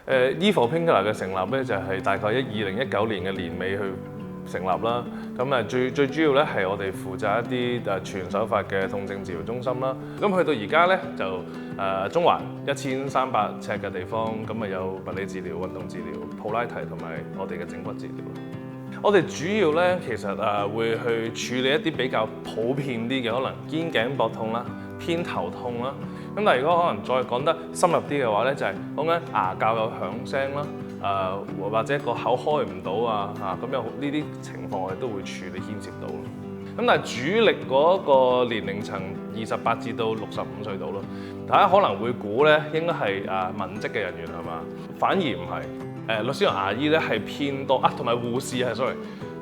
Evil Painkiller 嘅成立咧，就係大概2019年嘅年尾去成立啦。咁啊最主要咧係我哋負責一啲全手法嘅痛症治療中心啦。咁去到而家咧就中環1300尺嘅地方，咁啊有物理治療、運動治療、普拉提同埋我哋嘅整骨治療。我哋主要咧其實會去處理一啲比較普遍啲嘅，可能肩頸膊痛啦、偏頭痛啦。咁但係如果可能再講得深入啲嘅話咧，就係講緊牙骹有響聲啦，或者個口開唔到啊，咁有呢啲情況我哋都會處理牽涉到。咁但係主力嗰個年齡層28至到65歲度咯，大家可能會估咧應該係文職嘅人員係嘛？反而唔係，律師同牙醫咧係偏多同埋護士係 sorry。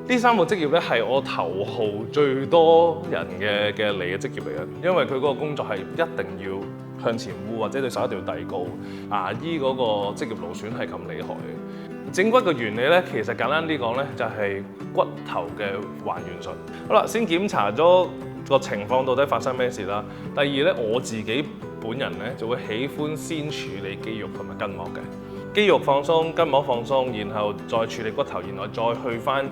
呢三個職業咧係我頭號最多人嘅嚟嘅職業嚟嘅，因為佢嗰個工作係一定要向前護或者對手一定要遞高。牙醫嗰個職業勞損係咁厲害嘅。整骨嘅原理咧，其實簡單啲講咧，就係骨頭嘅還原術。好啦，先檢查咗個情況到底發生咩事啦。第二咧，我自己本人咧就會喜歡先處理肌肉同埋筋膜嘅。肌肉放鬆，筋膜放鬆，然後再處理骨頭，然後再去翻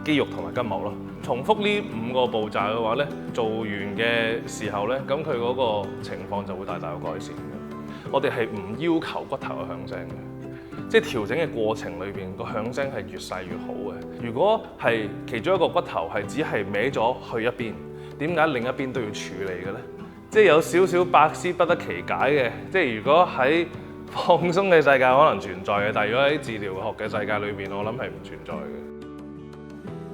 肌肉同埋筋膜咯。重複呢5個步驟嘅話咧，做完嘅時候咧，咁佢嗰個情況就會大大有改善嘅。我哋係唔要求骨頭有響聲嘅，即係調整嘅過程裏邊個響聲係越細越好嘅。如果係其中一個骨頭係只係歪咗去一邊，點解另一邊都要處理嘅咧？即係有少少百思不得其解嘅。即係如果喺放鬆嘅世界可能存在嘅，但係如果喺治療學嘅世界裏邊，我諗係唔存在嘅。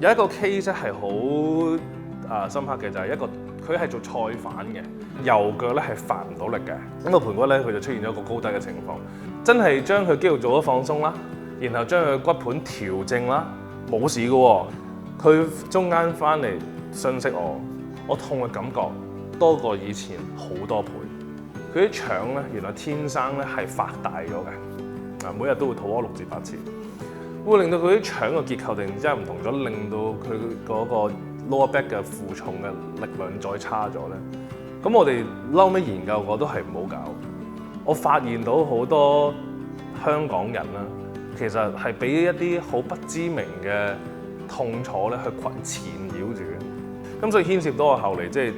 有一個 case 係好深刻嘅，就係一個佢係做菜販嘅，右腳咧係發唔到力嘅，咁個盤骨咧佢就出現咗一個高低嘅情況，真係將佢肌肉做咗放鬆啦，然後將佢骨盤調正啦，冇事嘅喎。佢中間翻嚟訊息我痛嘅感覺多過以前好多倍。佢啲腸咧原來天生咧係發大咗嘅，每日都會肚屙6至8次。會令到佢啲腸嘅結構突然之間唔同咗，令到佢嗰個 lower back 嘅負重嘅力量再差咗咧。咁我哋後尾研究過都係唔好搞。我發現到好多香港人啦，其實係俾一啲好不知名嘅痛楚咧去纏繞住嘅。咁所以牽涉到我後嚟即係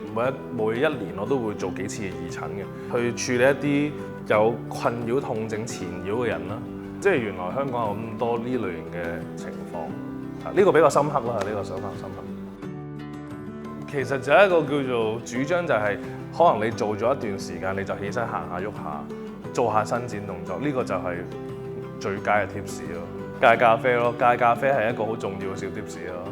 每一年我都會做幾次嘅義診嘅，去處理一啲有困擾痛症纏繞嘅人啦。即係原來香港有咁多呢類型嘅情況，呢個比較深刻啦，呢個想法深刻。其實就係一個叫做主張，就係可能你做咗一段時間，你就起身行下喐下，做下伸展動作，呢個就係最佳嘅 tips 咯。戒咖啡咯，戒咖啡係一個好重要嘅小 tips 咯。